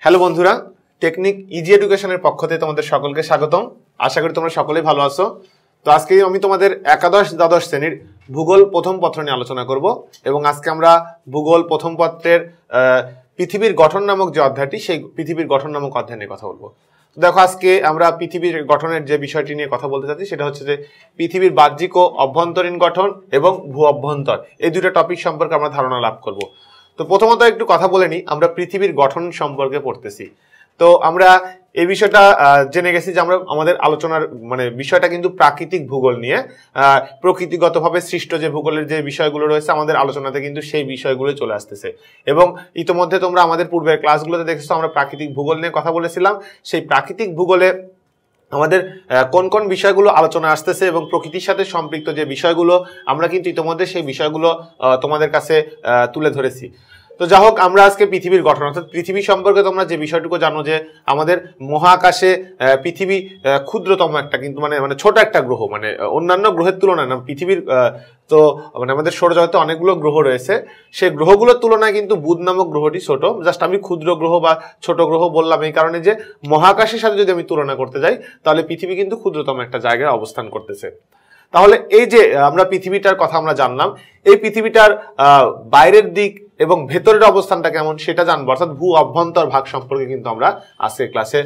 Hello বন্ধুরা, technique easy এডুকেশনের পক্ষ থেকে তোমাদের সকলকে স্বাগতম। আশা করি তোমরা সকলেই ভালো আছো। তো আজকে আমি তোমাদের একাদশ দ্বাদশ শ্রেণীর ভূগোল প্রথম পত্র নিয়ে আলোচনা করব এবং আজকে আমরা ভূগোল প্রথম পত্রের পৃথিবীর গঠন নামক যে অধ্যায়টি, সেই পৃথিবীর গঠন নামক অধ্যায় নিয়ে কথা বলবো। তো দেখো, আজকে আমরা পৃথিবীর গঠনের যে বিষয়টি নিয়ে কথা বলতে চাচ্ছি সেটা হচ্ছে যে পৃথিবীর বাহ্যিক ও অভ্যন্তরীণ গঠন এবং ভূ অভ্যন্তর, এই দুটো টপিক সম্পর্কে আমরা ধারণা লাভ করব। তো প্রথমত একটু কথা বলে নিই, আমরা পৃথিবীর গঠন সম্পর্কে পড়তেছি। তো আমরা এই বিষয়টা জেনে গেছি যে আমরা আমাদের আলোচনার বিষয়টা কিন্তু প্রাকৃতিক ভূগোল নিয়ে, প্রকৃতিগতভাবে সৃষ্ট যে ভূগোলের যে বিষয়গুলো রয়েছে আমাদের আলোচনাতে কিন্তু সেই বিষয়গুলো চলে আসতেছে। এবং ইতোমধ্যে তোমরা আমাদের পূর্বের ক্লাসগুলোতে দেখেছো আমরা প্রাকৃতিক ভূগোল নিয়ে কথা বলেছিলাম। সেই প্রাকৃতিক ভূগোলে আমাদের কোন কোন বিষয়গুলো আলোচনা আসতেছে এবং প্রকৃতির সাথে সম্পৃক্ত যে বিষয়গুলো আমরা কিন্তু ইতোমধ্যে সেই বিষয়গুলো তোমাদের কাছে তুলে ধরেছি। তো যা হোক, আমরা আজকে পৃথিবীর গঠন অর্থাৎ পৃথিবী সম্পর্কে তোমরা যে বিষয়টুকু জানো যে আমাদের মহাকাশে পৃথিবী ক্ষুদ্রতম একটা কিন্তু মানে ছোট একটা গ্রহ, অন্যান্য গ্রহের তুলনায় না পৃথিবীর তো আমাদের সৌরজগতে অনেকগুলো গ্রহ রয়েছে, সেই গ্রহগুলোর তুলনায় কিন্তু বুধ নামক গ্রহটি ছোট। জাস্ট আমি ক্ষুদ্র গ্রহ বা ছোট গ্রহ বললাম এই কারণে যে মহাকাশের সাথে যদি আমি তুলনা করতে যাই তাহলে পৃথিবী কিন্তু ক্ষুদ্রতম একটা জায়গায় অবস্থান করতেছে। তাহলে এই যে আমরা পৃথিবীটার কথা আমরা জানলাম, এই পৃথিবীটার বাইরের দিক এবং ভেতরের অবস্থানটা কেমন সেটা জানবো, অর্থাৎ ভূ অভ্যন্তর ভাগ সম্পর্কে কিন্তু আমরা আজকের ক্লাসে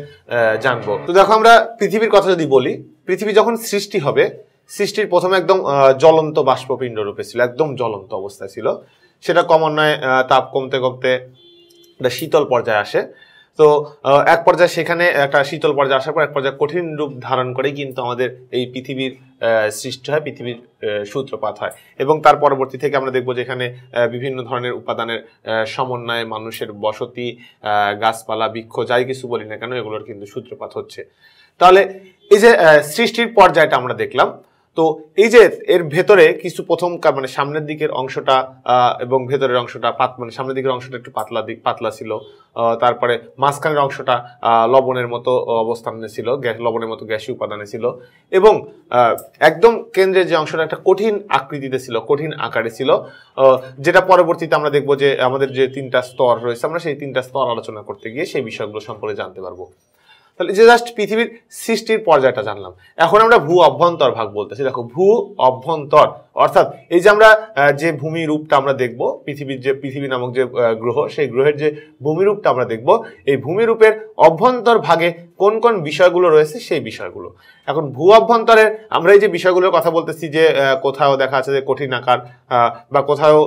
জানবো। তো দেখো, আমরা পৃথিবীর কথা যদি বলি, পৃথিবী যখন সৃষ্টি হবে, সৃষ্টির প্রথমে একদম জ্বলন্ত বাষ্পপিণ্ড রূপে ছিল, একদম জ্বলন্ত অবস্থায় ছিল। সেটা ক্রমান্বয়ে তাপ কমতে কমতে একটা শীতল পর্যায়ে আসে। তো এক পর্যায়ে সেখানে একটা শীতল পর্যায়ে আসার পর এক পর্যায়ে কঠিন রূপ ধারণ করেই কিন্তু আমাদের এই পৃথিবীর সৃষ্টি হয়, পৃথিবীর সূত্রপাত হয়। এবং তার পরবর্তী থেকে আমরা দেখবো যে এখানে বিভিন্ন ধরনের উপাদানের সমন্বয়ে মানুষের বসতি, গাছপালা, বৃক্ষ, যাই কিছু বলি না কেন, এগুলোর কিন্তু সূত্রপাত হচ্ছে। তাহলে এই যে সৃষ্টির পর্যায়টা আমরা দেখলাম, তো এই যে এর ভেতরে কিছু প্রথম সামনের দিকের অংশটা এবং ভেতরের অংশটা সামনের দিকের অংশটা একটু পাতলা ছিল, তারপরে মাঝখানের অংশটা লবণের মতো অবস্থানে ছিল, লবণের মতো গ্যাসীয় উপাদানে ছিল, এবং একদম কেন্দ্রের যে অংশটা একটা কঠিন আকৃতিতে ছিল, কঠিন আকারে ছিল, যেটা পরবর্তীতে আমরা দেখবো যে আমাদের যে তিনটা স্তর রয়েছে, আমরা সেই তিনটা স্তর আলোচনা করতে গিয়ে সেই বিষয়গুলো সম্পর্কে জানতে পারবো। তাহলে যে জাস্ট পৃথিবীর সৃষ্টির পর্যায়টা জানলাম, এখন আমরা ভূ অভ্যন্তর ভাগ বলতেছি। দেখো, ভূ অভ্যন্তর অর্থাৎ এই যে আমরা যে ভূমি রূপটা আমরা দেখব, পৃথিবী নামক যে গ্রহ, সেই গ্রহের যে ভূমি রূপটা আমরা দেখব, এই ভূমি রূপের অভ্যন্তর ভাগে কোন কোন বিষয়গুলো রয়েছে সেই বিষয়গুলো। এখন ভূ অভ্যন্তরের আমরা এই যে বিষয়গুলোর কথা বলতেছি, যে কোথাও দেখা যাচ্ছে যে কঠিন আকার বা কোথাও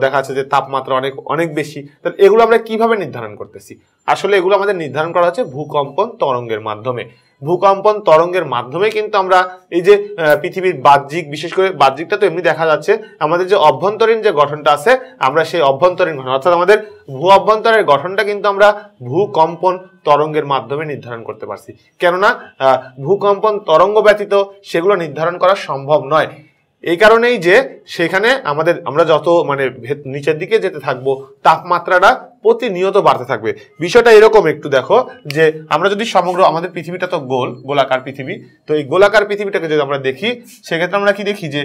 দেখা যাচ্ছে যে তাপমাত্রা অনেক অনেক বেশি, তাহলে এগুলো আমরা কিভাবে নির্ধারণ করতেছি? আসলে এগুলো আমাদের নির্ধারণ করা হচ্ছে ভূকম্পন তরঙ্গের মাধ্যমে। ভূকম্পন তরঙ্গের মাধ্যমে কিন্তু আমরা এই যে পৃথিবীর বাহ্যিক, বিশেষ করে বাহ্যিকটা তো এমনি দেখা যাচ্ছে, আমাদের যে অভ্যন্তরীণ যে গঠনটা আছে, আমরা সেই অভ্যন্তরীণ গঠন অর্থাৎ আমাদের ভূ অভ্যন্তরের গঠনটা কিন্তু আমরা ভূকম্পন তরঙ্গের মাধ্যমে নির্ধারণ করতে পারছি। কেননা ভূকম্পন তরঙ্গ ব্যতীত সেগুলো নির্ধারণ করা সম্ভব নয়। এই কারণেই যে সেখানে আমরা যত নিচের দিকে যেতে থাকবো, তাপমাত্রাটা প্রতিনিয়ত বাড়তে থাকবে। বিষয়টা এরকম, একটু দেখো যে আমরা যদি সমগ্র আমাদের পৃথিবীটা তো গোলাকার পৃথিবী, তো এই গোলাকার পৃথিবীটাকে যদি আমরা দেখি, সেক্ষেত্রে আমরা কি দেখি যে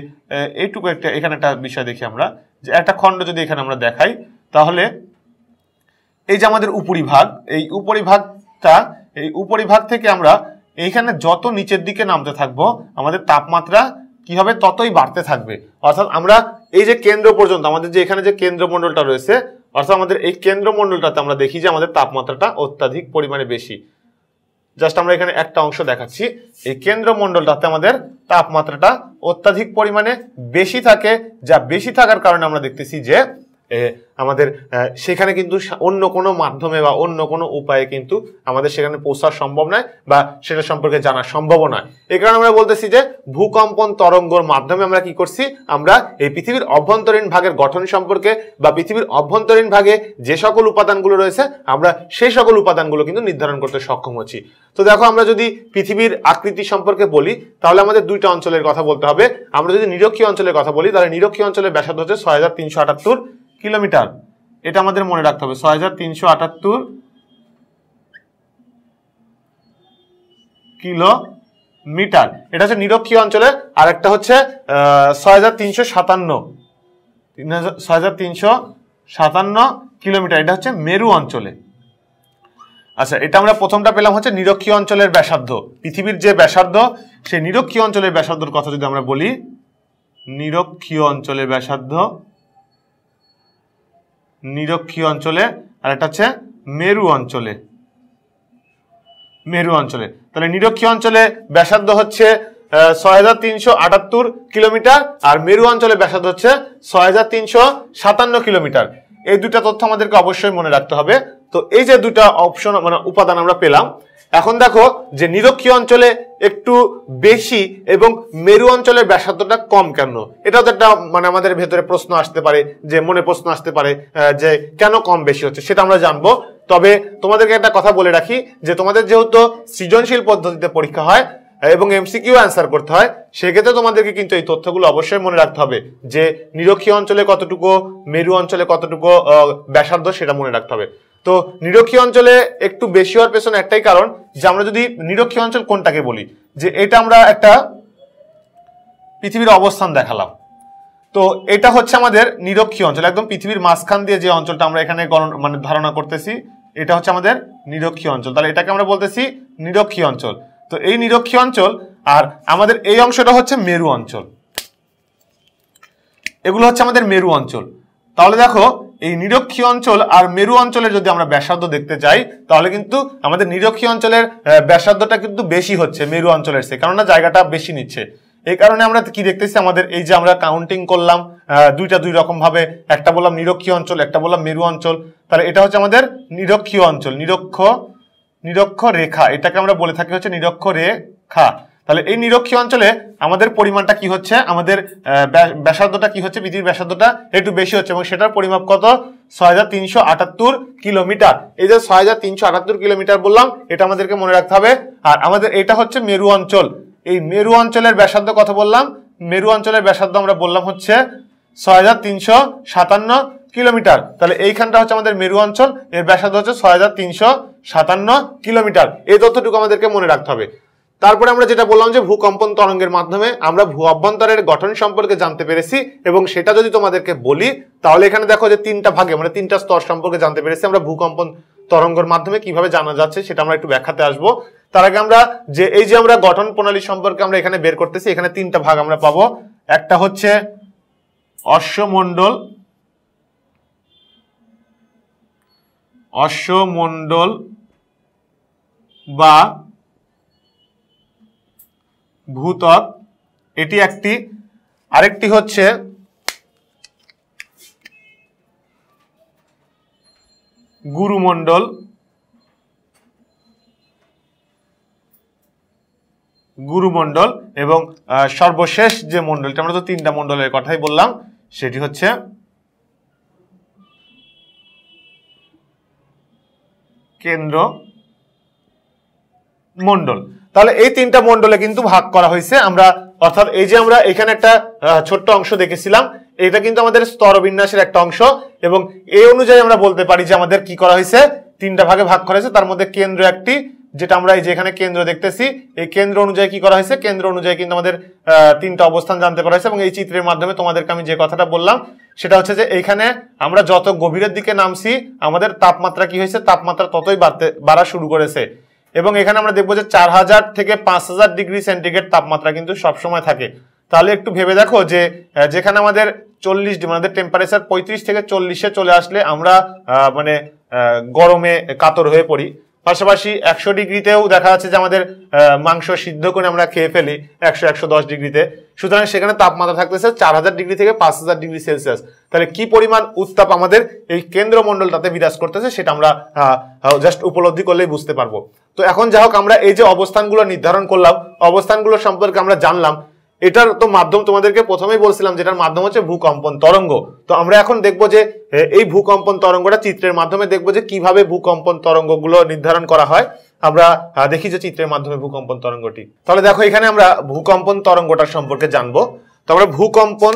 এইটুকু এখানে একটা বিষয় দেখি আমরা, যে একটা খণ্ড যদি এখানে আমরা দেখাই, তাহলে এই যে আমাদের উপরিভাগ, এই উপরিভাগ থেকে আমরা এইখানে যত নিচের দিকে নামতে থাকবো, আমাদের তাপমাত্রা কি হবে? ততই বাড়তে থাকবে। অর্থাৎ আমরা এই যে কেন্দ্র পর্যন্ত আমাদের যে এখানে যে কেন্দ্রমণ্ডলটা রয়েছে, অর্থাৎ আমাদের এই কেন্দ্রমণ্ডলটাতে আমরা দেখি যে আমাদের তাপমাত্রাটা অত্যাধিক পরিমাণে বেশি। জাস্ট আমরা এখানে একটা অংশ দেখাচ্ছি, এই কেন্দ্রমণ্ডলটাতে আমাদের তাপমাত্রাটা অত্যাধিক পরিমাণে বেশি থাকে, যা বেশি থাকার কারণে আমরা দেখতেছি যে আমাদের সেখানে কিন্তু অন্য কোনো মাধ্যমে বা অন্য কোনো উপায়ে কিন্তু আমাদের সেখানে পৌঁছা সম্ভব নয় বা সেটা সম্পর্কে জানা সম্ভব নয়। এই কারণে আমরা বলতেছি যে ভূকম্পন তরঙ্গের মাধ্যমে আমরা কি করছি, আমরা এই পৃথিবীর অভ্যন্তরীণ ভাগের গঠন সম্পর্কে বা পৃথিবীর অভ্যন্তরীণ ভাগে যে সকল উপাদানগুলো রয়েছে, আমরা সেই সকল উপাদানগুলো কিন্তু নির্ধারণ করতে সক্ষম হচ্ছি। তো দেখো, আমরা যদি পৃথিবীর আকৃতি সম্পর্কে বলি, তাহলে আমাদের দুইটা অঞ্চলের কথা বলতে হবে। আমরা যদি নিরক্ষীয় অঞ্চলের কথা বলি, তাহলে নিরক্ষীয় অঞ্চলের ব্যাসার্ধ হচ্ছে 6378 কিলোমিটার। এটা আমাদের মনে রাখতে হবে, 6378 কিলোমিটার। এটা হচ্ছে নিরক্ষীয় অঞ্চলের। আর একটা হচ্ছে 6357 কিলোমিটার, এটা হচ্ছে মেরু অঞ্চলে। আচ্ছা, এটা আমরা প্রথমটা পেলাম হচ্ছে নিরক্ষীয় অঞ্চলের ব্যাসার্ধ। পৃথিবীর যে ব্যাসার্ধ, সেই নিরক্ষীয় অঞ্চলের ব্যাসার্ধর কথা যদি আমরা বলি, নিরক্ষীয় অঞ্চলের ব্যাসার্ধ, নিরক্ষীয় অঞ্চলে, আর একটা হচ্ছে মেরু অঞ্চলে, মেরু অঞ্চলে। তাহলে নিরক্ষীয় অঞ্চলে ব্যাসার্ধ হচ্ছে 6378 কিলোমিটার, আর মেরু অঞ্চলে ব্যাসার্ধ হচ্ছে 6357 কিলোমিটার। এই দুটা তথ্য আমাদেরকে অবশ্যই মনে রাখতে হবে। তো এই যে দুটা অপশন মানে উপাদান আমরা পেলাম, এখন দেখো যে নিরক্ষীয় অঞ্চলে একটু বেশি এবং মেরু অঞ্চলের ব্যাসার্ধটা কম কেন, এটাও তো একটা মানে আমাদের ভেতরে প্রশ্ন আসতে পারে, যে মনে প্রশ্ন আসতে পারে যে কেন কম বেশি হচ্ছে, সেটা আমরা জানবো। তবে তোমাদেরকে একটা কথা বলে রাখি, যে তোমাদের যেহেতু সৃজনশীল পদ্ধতিতে পরীক্ষা হয় এবং এমসিকিউ অ্যান্সার করতে হয়, সেক্ষেত্রে তোমাদেরকে কিন্তু এই তথ্যগুলো অবশ্যই মনে রাখতে হবে, যে নিরক্ষীয় অঞ্চলে কতটুকু, মেরু অঞ্চলে কতটুকু ব্যাসার্ধ, সেটা মনে রাখতে হবে। তো নিরক্ষীয় অঞ্চলে একটু বেশি হওয়ার পেছনে একটাই কারণ, যে আমরা যদি নিরক্ষীয় অঞ্চল কোনটাকে বলি, যে এটা আমরা একটা পৃথিবীর অবস্থান দেখালাম, তো এটা হচ্ছে আমাদের নিরক্ষীয় অঞ্চল, একদম পৃথিবীর মাঝখান দিয়ে যে অঞ্চলটা আমরা এখানে মানে ধারণা করতেছি, এটা হচ্ছে আমাদের নিরক্ষীয় অঞ্চল। তাহলে এটাকে আমরা বলতেছি নিরক্ষীয় অঞ্চল। তো এই নিরক্ষীয় অঞ্চল আর আমাদের এই অংশটা হচ্ছে মেরু অঞ্চল, এগুলো হচ্ছে আমাদের মেরু অঞ্চল। তাহলে দেখো, এই নিরক্ষীয় অঞ্চল আর মেরু অঞ্চলের যদি আমরা ব্যাসার্ধ দেখতে চাই, তাহলে কিন্তু আমাদের নিরক্ষীয় অঞ্চলের ব্যাসার্ধটা কিন্তু বেশি হচ্ছে মেরু অঞ্চলের চেয়ে, কেননা জায়গাটা বেশি নিচ্ছে। এই কারণে আমরা কি দেখতেছি, আমাদের এই যে আমরা কাউন্টিং করলাম দুইটা দুই রকম ভাবে, একটা বললাম নিরক্ষীয় অঞ্চল, একটা বললাম মেরু অঞ্চল। তাহলে এটা হচ্ছে আমাদের নিরক্ষীয় অঞ্চল, নিরক্ষ রেখা, এটাকে আমরা বলে থাকি হচ্ছে নিরক্ষ রেখা। তাহলে এই নিরক্ষীয় অঞ্চলে আমাদের পরিমাণটা কি হচ্ছে, আমাদের ব্যাসার্ধটা কি হচ্ছে, পৃথিবীর ব্যাসার্ধটা একটু বেশি হচ্ছে, এবং সেটার পরিমাপ কত, 6378 কিলোমিটার। এই যে 6378 কিলোমিটার বললাম, এটা আমাদেরকে মনে রাখতে হবে। আর আমাদের এটা হচ্ছে মেরু অঞ্চল, এই মেরু অঞ্চলের ব্যাসার্ধ কত বললাম, মেরু অঞ্চলের ব্যাসার্ধ আমরা বললাম হচ্ছে 6357 কিলোমিটার। তাহলে এইখানটা হচ্ছে আমাদের মেরু অঞ্চল, এর ব্যাসার্ধ হচ্ছে 6357 কিলোমিটার। এই তথ্যটুকু আমাদেরকে মনে রাখতে হবে। তারপরে আমরা যেটা বললাম, যে ভূকম্পন তরঙ্গের মাধ্যমে আমরা ভূ অভ্যন্তরের গঠন সম্পর্কে জানতে পেরেছি, এবং সেটা যদি তোমাদেরকে বলি, তাহলে এখানে দেখো যে তিনটা ভাগে মানে তিনটা স্তর সম্পর্কে জানতে পেরেছি আমরা ভূকম্পন তরঙ্গের মাধ্যমে কিভাবে জানা যাচ্ছে, সেটা আমরা একটু ব্যাখ্যাতে আসবো। তার আগে আমরা যে এই যে আমরা গঠন প্রণালী সম্পর্কে আমরা এখানে বের করতেছি, এখানে তিনটা ভাগ আমরা পাবো। একটা হচ্ছে অশ্বমণ্ডল বা ভূত্বক, এটি একটি। আরেকটি হচ্ছে গুরুমণ্ডল, এবং সর্বশেষ যে মণ্ডলটা, আমরা তো তিনটা মণ্ডলের কথাই বললাম, সেটি হচ্ছে কেন্দ্র মণ্ডল। তাহলে এই তিনটা মণ্ডলে কিন্তু ভাগ করা হয়েছে আমরা, অর্থাৎ এই যে আমরা এখানে একটা ছোট্ট অংশ দেখেছিলাম, এটা কিন্তু আমাদের স্তরবিন্যাসের একটা অংশ, এবং এই অনুযায়ী আমরা বলতে পারি যে আমাদের কি করা হয়েছে, তিনটা ভাগে ভাগ করা হয়েছে। তার মধ্যে কেন্দ্র একটি, যেটা আমরা এই যে এখানে কেন্দ্র দেখতেছি, এই কেন্দ্র অনুযায়ী কি করা হয়েছে, কেন্দ্র অনুযায়ী কিন্তু আমাদের তিনটা অবস্থান জানতে পারা হয়েছে। এবং এই চিত্রের মাধ্যমে তোমাদেরকে আমি যে কথাটা বললাম, সেটা হচ্ছে যে এইখানে আমরা যত গভীরের দিকে নামছি, আমাদের তাপমাত্রা কি হয়েছে, তাপমাত্রা ততই বাড়া শুরু করেছে। এবং এখানে আমরা দেখবো যে 4000 থেকে 5000 ডিগ্রি সেন্টিগ্রেড তাপমাত্রা কিন্তু সবসময় থাকে। তাহলে একটু ভেবে দেখো, যে যেখানে আমাদের 40 আমাদের টেম্পারেচার 35 থেকে 40-এ চলে আসলে আমরা মানে গরমে কাতর হয়ে পড়ি। পাশাপাশি 100 ডিগ্রিতেও দেখা যাচ্ছে যে আমাদের মাংস সিদ্ধ করে আমরা খেয়ে ফেলি 100-110 ডিগ্রিতে। সুতরাং সেখানে তাপমাত্রা থাকতেছে 4000 ডিগ্রি থেকে 5000 ডিগ্রি সেলসিয়াস। তাহলে কি পরিমাণ উত্তাপ আমাদের এই কেন্দ্রমণ্ডলটাতে বিরাজ করতেছে, সেটা আমরা জাস্ট উপলব্ধি করলেই বুঝতে পারবো। তো এখন যা হোক, আমরা এই যে অবস্থানগুলো নির্ধারণ করলাম, অবস্থানগুলো সম্পর্কে আমরা জানলাম, এটার তো মাধ্যম তোমাদেরকে প্রথমেই বলছিলাম, যেটার মাধ্যম হচ্ছে ভূকম্পন তরঙ্গ। তো আমরা এখন দেখবো যে এই ভূকম্পন তরঙ্গটা চিত্রের মাধ্যমে দেখবো যে কিভাবে ভূকম্পন তরঙ্গগুলো নির্ধারণ করা হয়। আমরা দেখি যে চিত্রের মাধ্যমে ভূকম্পন তরঙ্গটি। তাহলে দেখো, এখানে আমরা ভূকম্পন তরঙ্গটার সম্পর্কে জানবো। তো আমরা ভূকম্পন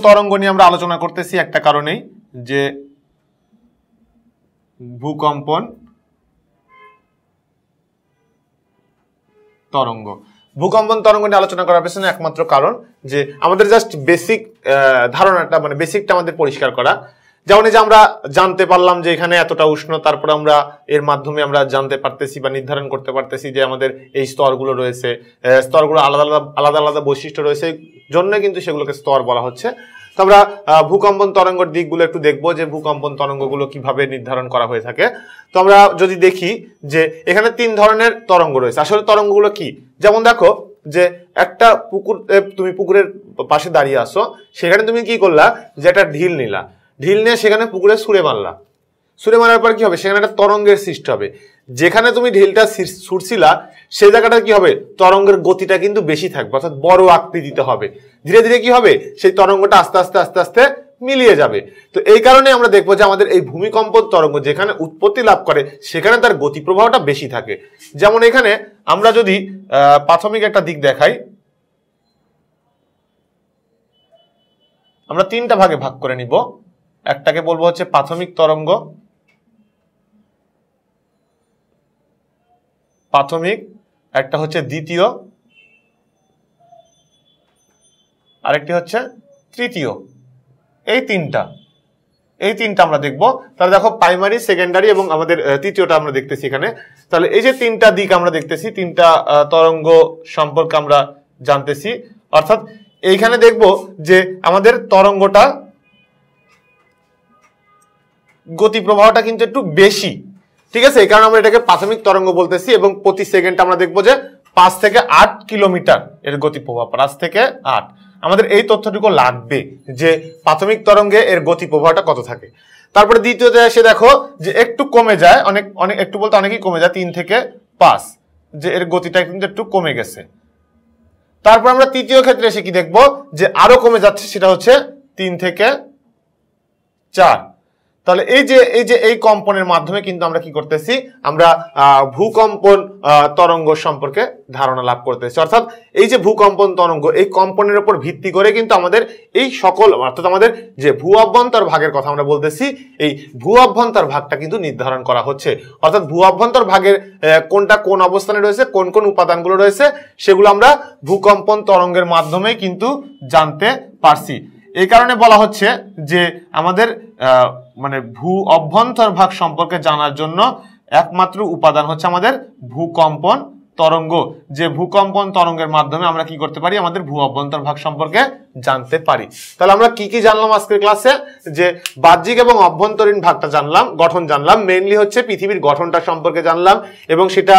তরঙ্গ নিয়ে আমরা আলোচনা করতেছি একটা কারণেই, যে ভূকম্পন তরঙ্গ নিয়ে আলোচনা করার পেছনে একমাত্র কারণ, যে আমাদের জাস্ট বেসিক ধারণাটা মানে বেসিকটা আমাদের পরিষ্কার করা, যেমন এই যে আমরা জানতে পারলাম যে এখানে এতটা উষ্ণ, তারপর আমরা এর মাধ্যমে আমরা জানতে পারতেছি বা নির্ধারণ করতে পারতেছি যে আমাদের এই স্তরগুলো রয়েছে, স্তরগুলো আলাদা আলাদা আলাদা বৈশিষ্ট্য রয়েছে, জন্য কিন্তু সেগুলোকে স্তর বলা হচ্ছে। তো আমরা ভূকম্পন তরঙ্গের দিকগুলো একটু দেখবো যে ভূকম্পন তরঙ্গগুলো কিভাবে নির্ধারণ করা হয়ে থাকে। তো আমরা যদি দেখি যে এখানে 3 ধরনের তরঙ্গ রয়েছে। আসলে তরঙ্গগুলো কি, যেমন দেখো যে একটা পুকুর, তুমি পুকুরের পাশে দাঁড়িয়ে আসো, সেখানে তুমি কি করলা যে একটা ঢিল নিলা, ঢিল নিয়ে সেখানে পুকুরে ছুঁড়ে মারলা, ছুঁড়ে মারার পর কি হবে, সেখানে একটা তরঙ্গের সৃষ্টি হবে। যেখানে তুমি ঢিলটা ছুটছিলা সেই জায়গাটা কি হবে, তরঙ্গের গতিটা কিন্তু বেশি থাকবে, অর্থাৎ বড় আকৃতিতে হবে। ধীরে ধীরে কি হবে, সেই তরঙ্গটা আস্তে আস্তে আস্তে আস্তে মিলিয়ে যাবে। তো এই কারণে আমরা দেখবো যে আমাদের এই ভূমিকম্পন তরঙ্গ যেখানে উৎপত্তি লাভ করে সেখানে তার গতি প্রবাহটা বেশি থাকে। যেমন এখানে আমরা যদি প্রাথমিক একটা দিক দেখাই, আমরা 3টা ভাগে ভাগ করে নিব। একটাকে বলবো হচ্ছে প্রাথমিক তরঙ্গ, প্রাথমিক, একটা হচ্ছে দ্বিতীয়, আরেকটি হচ্ছে তৃতীয়। এই তিনটা আমরা দেখবো। তাহলে দেখো প্রাইমারি, সেকেন্ডারি এবং আমাদের তৃতীয়টা আমরা দেখতেছি এখানে। তাহলে এই যে 3টা দিক আমরা দেখতেছি, 3টা তরঙ্গ সম্পর্কে আমরা জানতেছি। অর্থাৎ এইখানে দেখবো যে আমাদের তরঙ্গটা গতি প্রবাহটা কিন্তু একটু বেশি, ঠিক আছে, এই কারণে আমরা এটাকে প্রাথমিক তরঙ্গ বলতেছি। এবং প্রতি সেকেন্ড আমরা দেখবো যে 5 থেকে 8 কিলোমিটার এর গতি প্রবাহ, 5 থেকে 8। আমাদের এই তথ্যটুকু লাগবে যে প্রাথমিক তরঙ্গে এর গতি প্রবাহটা কত থাকে। তারপরে দ্বিতীয়তে এসে দেখো যে একটু কমে যায়, অনেক অনেক একটু বলতে অনেকই কমে যায়, 3 থেকে 5, যে এর গতিটা কিন্তু একটু কমে গেছে। তারপর আমরা তৃতীয় ক্ষেত্রে এসে কি দেখবো যে আরো কমে যাচ্ছে, সেটা হচ্ছে 3 থেকে 4। তাহলে এই কম্পনের মাধ্যমে কিন্তু আমরা কি করতেছি, আমরা ভূকম্পন তরঙ্গ সম্পর্কে ধারণা লাভ করতেছি। অর্থাৎ এই যে ভূকম্পন তরঙ্গ, এই কম্পনের উপর ভিত্তি করে কিন্তু আমাদের এই সকল, অর্থাৎ আমাদের যে ভূ অভ্যন্তর ভাগের কথা আমরা বলতেছি, এই ভূ অভ্যন্তর ভাগটা কিন্তু নির্ধারণ করা হচ্ছে। অর্থাৎ ভূ অভ্যন্তর ভাগের কোনটা কোন অবস্থানে রয়েছে, কোন কোন উপাদানগুলো রয়েছে, সেগুলো আমরা ভূকম্পন তরঙ্গের মাধ্যমে কিন্তু জানতে পারছি। এই কারণে বলা হচ্ছে যে আমাদের মানে ভূ অভ্যন্তর ভাগ সম্পর্কে জানার জন্য একমাত্র উপাদান হচ্ছে আমাদের ভূকম্পন তরঙ্গ, যে ভূকম্পন তরঙ্গের মাধ্যমে আমরা কি করতে পারি, আমাদের ভূ অভ্যন্তর ভাগ সম্পর্কে জানতে পারি। তাহলে আমরা কি কি জানলাম আজকের ক্লাসে, যে বাহ্যিক এবং অভ্যন্তরীণ ভাগটা জানলাম, গঠন জানলাম, মেইনলি হচ্ছে পৃথিবীর গঠনটা সম্পর্কে জানলাম এবং সেটা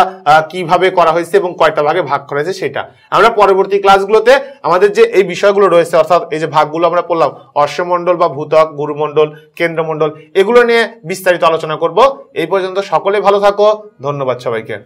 কিভাবে করা হয়েছে এবং কয়টা ভাগে ভাগ করা হয়েছে সেটা। আমরা পরবর্তী ক্লাসগুলোতে আমাদের যে এই বিষয়গুলো রয়েছে, অর্থাৎ এই যে ভাগগুলো আমরা পড়লাম, অশ্বমণ্ডল বা ভূত্বক, গুরুমণ্ডল, কেন্দ্রমণ্ডল, এগুলো নিয়ে বিস্তারিত আলোচনা করব। এই পর্যন্ত সকলে ভালো থাকো, ধন্যবাদ সবাইকে।